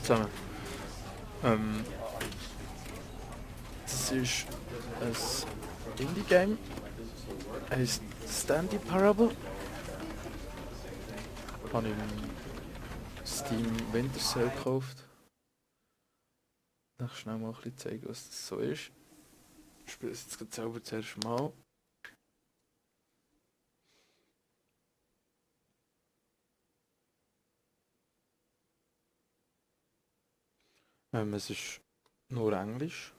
zusammen. Das ist ein Indie-Game. Heißt Stanley Parable. Habe ich im Steam Winter Sale gekauft. Ich schnell mal ein bisschen zeigen, was das so ist. Ich spiele es jetzt gerade selber zuerst mal. Es ist nur Englisch.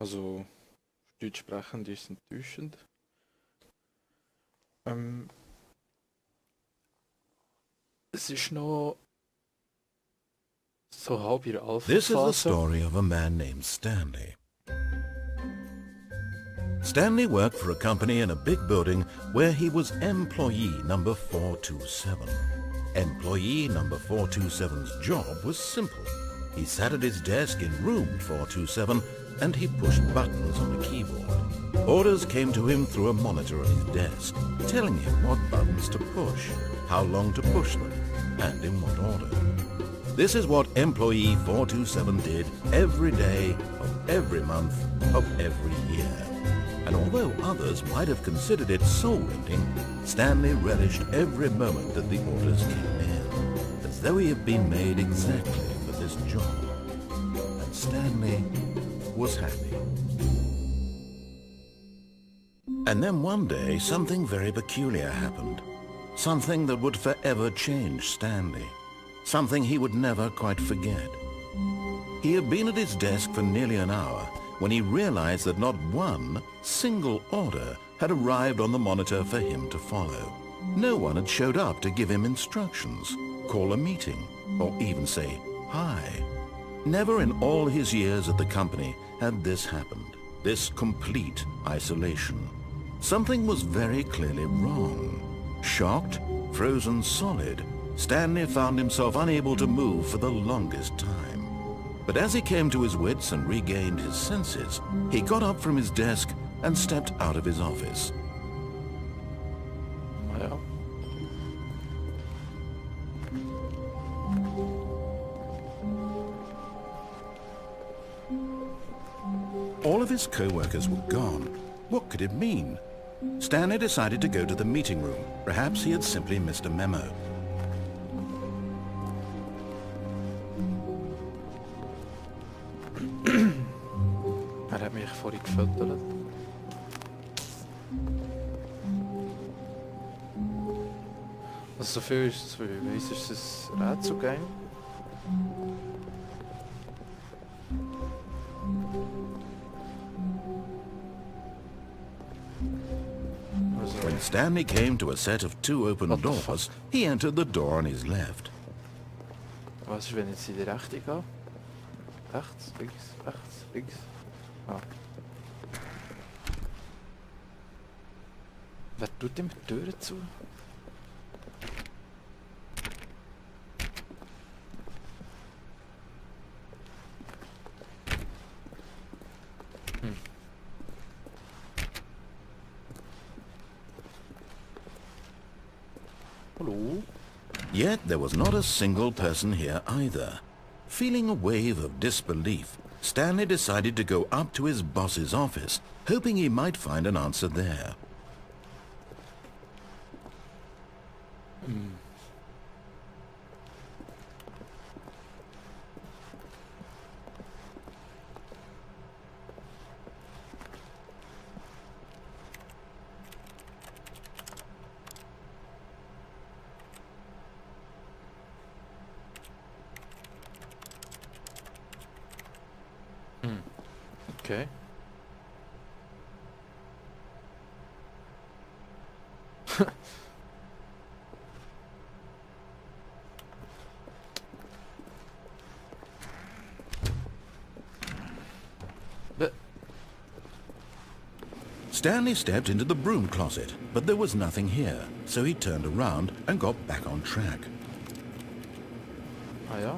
Also Deutsch sprechend ist es enttäuschend. Es ist noch so halb in der This is the Alpha-Phase. story of a man named Stanley. Stanley worked for a company in a big building where he was employee number 427. Employee number 427's job was simple. He sat at his desk in room 427 and he pushed buttons on a keyboard. Orders came to him through a monitor on his desk, telling him what buttons to push, how long to push them, and in what order. This is what employee 427 did every day of every month of every year. And although others might have considered it soul-rending, Stanley relished every moment that the orders came in, as though he had been made exactly for this job. And Stanley was happy. And then one day, something very peculiar happened. Something that would forever change Stanley. Something he would never quite forget. He had been at his desk for nearly an hour when he realized that not one single order had arrived on the monitor for him to follow. No one had showed up to give him instructions, call a meeting, or even say hi. Never in all his years at the company had this happened, this complete isolation. Something was very clearly wrong. Shocked, frozen solid, Stanley found himself unable to move for the longest time. But as he came to his wits and regained his senses, he got up from his desk and stepped out of his office. Ja. All of his co-workers were gone. What could it mean? Stanley decided to go to the meeting room. Perhaps he had simply missed a memo. Hat mich vorhin gefüttert. Also so viel ist, wie ich weiss, ist es ein Rätselgame. When Stanley came to a set of two open What the doors, he entered the door on his left. Was ist, wenn ich jetzt in die Rechte gehe? Rechts, links. Ah. Wer tut ihm die Türen zu? Hallo? Yet there was not a single person here either. Feeling a wave of disbelief, Stanley decided to go up to his boss's office, hoping he might find an answer there. Okay. Stanley stepped into the broom closet, but there was nothing here, so he turned around and got back on track. Ah ja.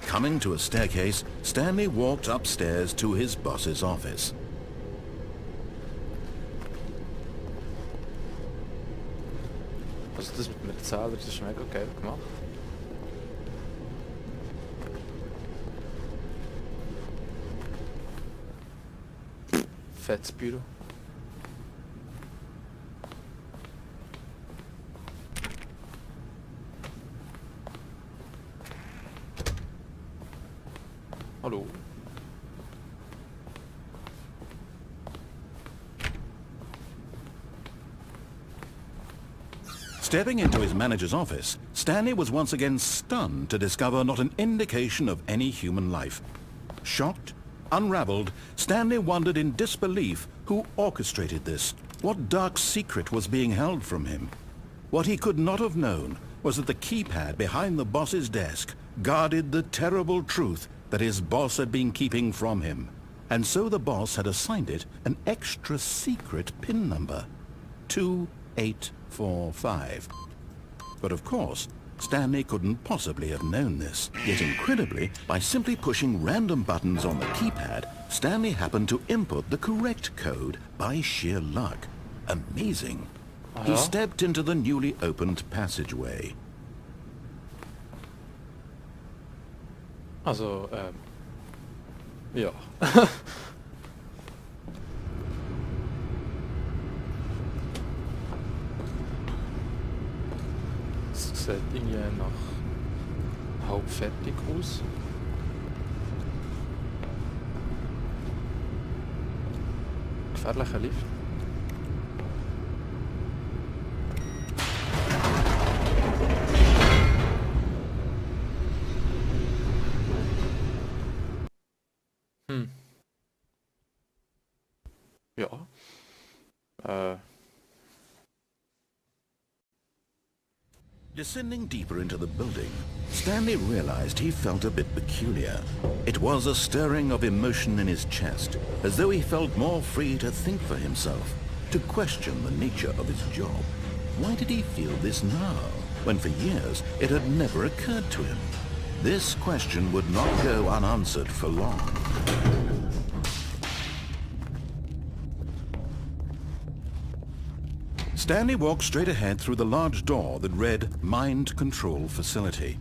Coming to a staircase, Stanley walked upstairs to his boss's office. mit dem Zähler, das ist mega geil gemacht. Fettes Büro. Hallo. Stepping into his manager's office, Stanley was once again stunned to discover not an indication of any human life. Shocked, unraveled, Stanley wondered in disbelief who orchestrated this, what dark secret was being held from him. What he could not have known was that the keypad behind the boss's desk guarded the terrible truth that his boss had been keeping from him. And so the boss had assigned it an extra secret PIN number. 2845. But of course, Stanley couldn't possibly have known this. Yet incredibly, by simply pushing random buttons on the keypad, Stanley happened to input the correct code by sheer luck. Amazing. He stepped into the newly opened passageway. Also, ja. Es sieht irgendwie nach halb fertig aus. Gefährlicher Lift. Ja. Descending deeper into the building, Stanley realized he felt a bit peculiar. It was a stirring of emotion in his chest, as though he felt more free to think for himself, to question the nature of his job. Why did he feel this now, when for years it had never occurred to him? This question would not go unanswered for long. Stanley walked straight ahead through the large door that read Mind Control Facility.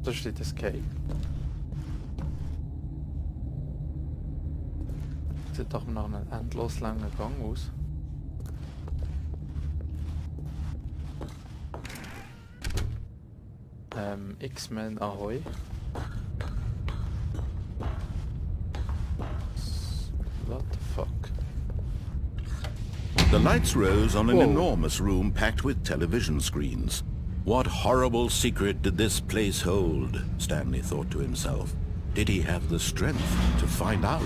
Da steht Escape. Sieht doch nach einem endlos langen Gang aus. X-Men Ahoy. What the fuck? The lights rose on an enormous room packed with television screens. What horrible secret did this place hold? Stanley thought to himself. Did he have the strength to find out?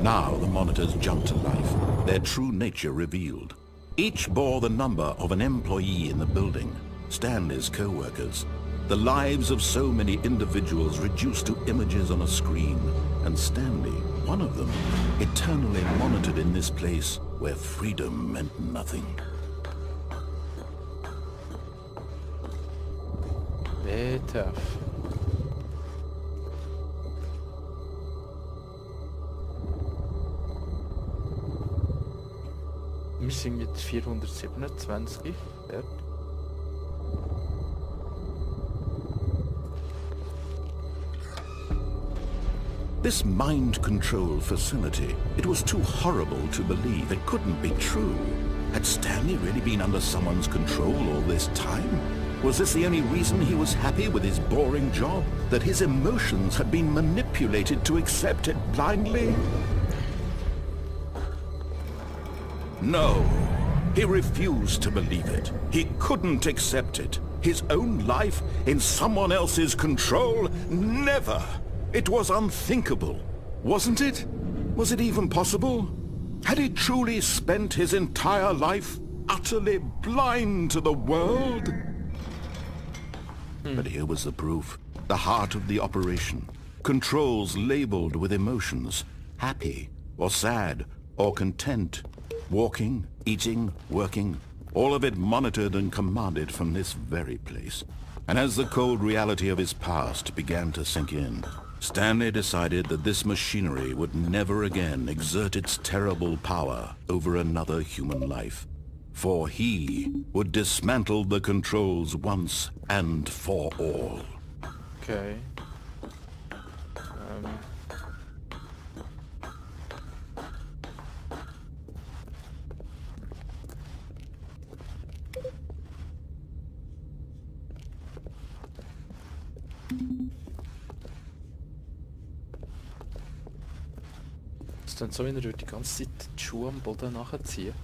Now the monitors jumped to life, their true nature revealed. Each bore the number of an employee in the building, Stanley's co-workers. The lives of so many individuals reduced to images on a screen, and Stanley, one of them, eternally monitored in this place where freedom meant nothing. Very tough. Wir sind jetzt 427. Wert. This mind control facility, it was too horrible to believe. It couldn't be true. Had Stanley really been under someone's control all this time? Was this the only reason he was happy with his boring job? That his emotions had been manipulated to accept it blindly? No, he refused to believe it. He couldn't accept it. His own life in someone else's control? Never! It was unthinkable, wasn't it? Was it even possible? Had he truly spent his entire life utterly blind to the world? But here was the proof. the heart of the operation. Controls labeled with emotions, happy or sad or content. Walking, eating, working, all of it monitored and commanded from this very place. And as the cold reality of his past began to sink in, Stanley decided that this machinery would never again exert its terrible power over another human life. For he would dismantle the controls once and for all. Okay. Ist dann so, wenn er die ganze Zeit die Schuhe am Boden nachziehen?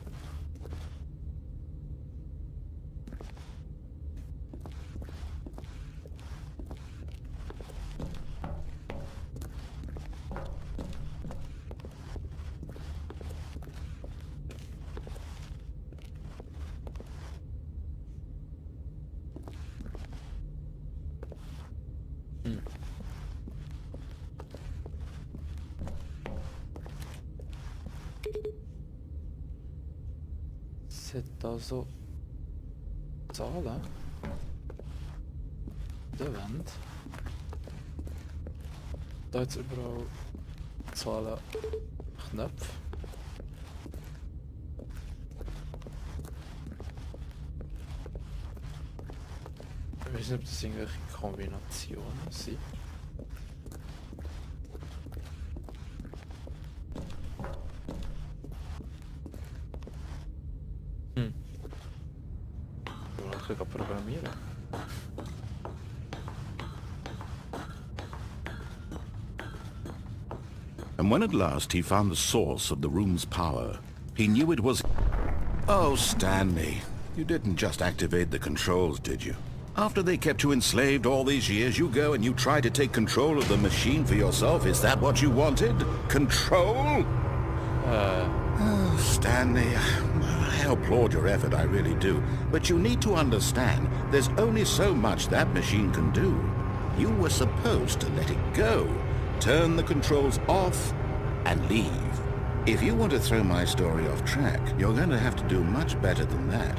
Es hat da so Zahlen an der Wand. Da jetzt überall Zahlen, Knöpfe. Ich weiß nicht, ob das irgendwelche Kombinationen sind. Ich kann programmieren. And when at last he found the source of the room's power, he knew it was... Oh, Stanley, you didn't just activate the controls, did you? After they kept you enslaved all these years, you go and you try to take control of the machine for yourself. Is that what you wanted? Control? Oh, Stanley, I applaud your effort, I really do. But you need to understand, there's only so much that machine can do. You were supposed to let it go, turn the controls off, and leave. If you want to throw my story off track, you're going to have to do much better than that.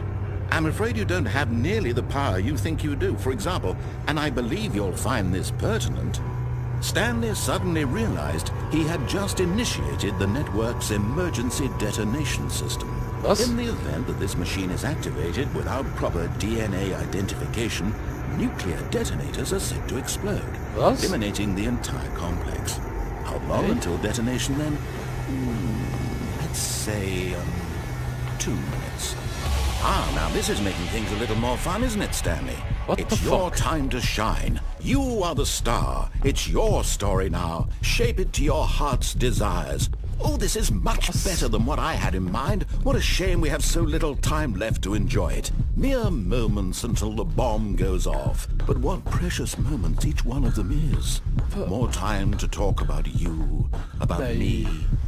I'm afraid you don't have nearly the power you think you do. For example, and I believe you'll find this pertinent, Stanley suddenly realized he had just initiated the network's emergency detonation system. Was? In the event that this machine is activated without proper DNA identification, nuclear detonators are said to explode, Was? eliminating the entire complex. How long Hey? until detonation then? Let's say 2 minutes. Ah, now this is making things a little more fun, isn't it, Stanley? What It's the your fuck? time to shine. You are the star. It's your story now. Shape it to your heart's desires. Oh, this is much better than what I had in mind. What a shame we have so little time left to enjoy it. Mere moments until the bomb goes off. But what precious moments each one of them is. More time to talk about you, about me,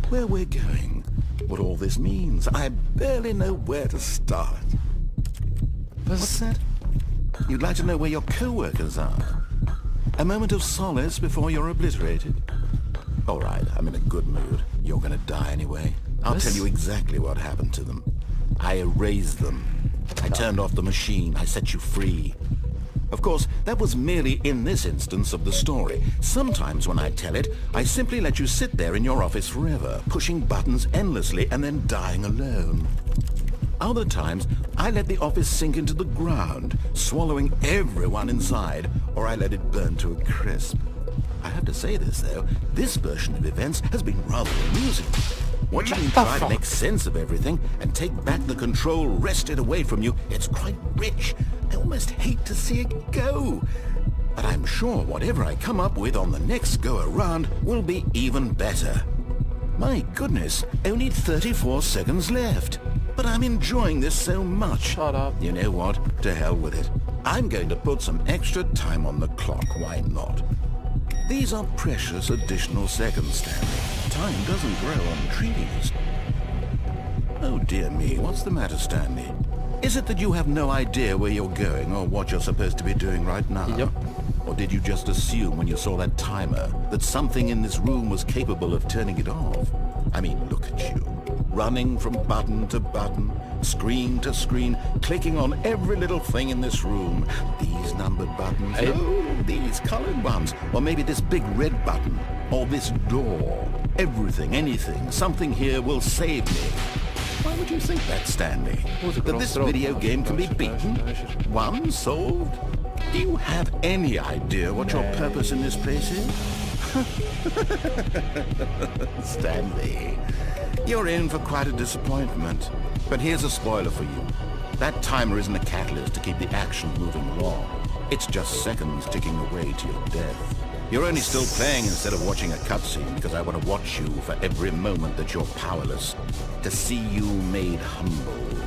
where we're going, what all this means. I barely know where to start. What's that? You'd like to know where your co-workers are? A moment of solace before you're obliterated? All right, I'm in a good mood. You're gonna die anyway. I'll Yes. tell you exactly what happened to them. I erased them. I turned off the machine. I set you free. Of course, that was merely in this instance of the story. Sometimes when I tell it, I simply let you sit there in your office forever, pushing buttons endlessly and then dying alone. Other times, I let the office sink into the ground, swallowing everyone inside, or I let it burn to a crisp. I have to say this, though, this version of events has been rather amusing. Watching you try to make sense of everything and take back the control wrested away from you, it's quite rich. I almost hate to see it go. But I'm sure whatever I come up with on the next go-around will be even better. My goodness, only 34 seconds left. But I'm enjoying this so much. Shut up. You know what? To hell with it. I'm going to put some extra time on the clock, why not? These are precious additional seconds, Stanley. Time doesn't grow on trees. Oh dear me, what's the matter, Stanley? Is it that you have no idea where you're going or what you're supposed to be doing right now? Yep. Or did you just assume when you saw that timer that something in this room was capable of turning it off? I mean, look at you. Running from button to button, screen to screen, clicking on every little thing in this room. These numbered buttons, no, these colored ones. Or maybe this big red button. Or this door. Everything, anything, something here will save me. Why would you think that, Stanley? That this video game can be beaten? Won? Solved? Do you have any idea what your purpose in this place is? Stanley, you're in for quite a disappointment. But here's a spoiler for you. That timer isn't a catalyst to keep the action moving along. It's just seconds ticking away to your death. You're only still playing instead of watching a cutscene because I want to watch you for every moment that you're powerless, to see you made humble.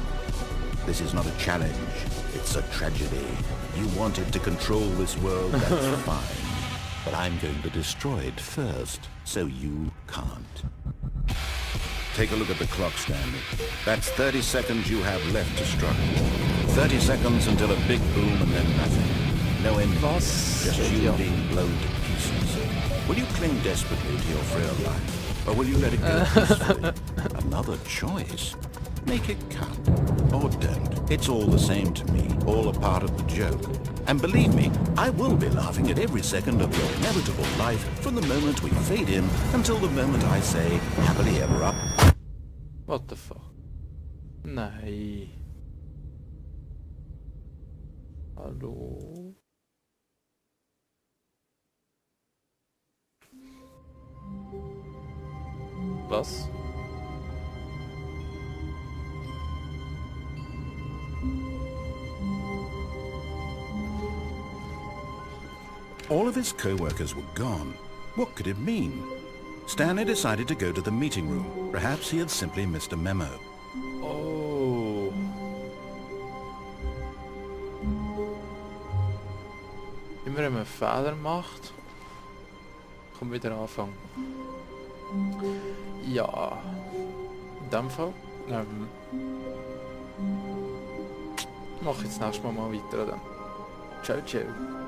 This is not a challenge, it's a tragedy. You wanted to control this world, that's fine. But I'm going to destroy it first, so you can't. Take a look at the clock, Stanley. That's 30 seconds you have left to struggle. 30 seconds until a big boom and then nothing. No ending. Just you being blown to pieces. Will you cling desperately to your frail life? Or will you let it go peacefully? Another choice. Make it count. Or don't. It's all the same to me. All a part of the joke. And believe me, I will be laughing at every second of your inevitable life from the moment we fade in until the moment I say, happily ever up. What the fuck? Nej. Hallå? Was? All of his co-workers were gone. What could it mean? Stanley decided to go to the meeting room. Perhaps he had simply missed a memo. Oh. Immer wenn man einen Fehler macht, kommt wieder anfangen. Ja. In dem Fall. Mach jetzt nächstes Mal weiter an dem. Ciao, ciao.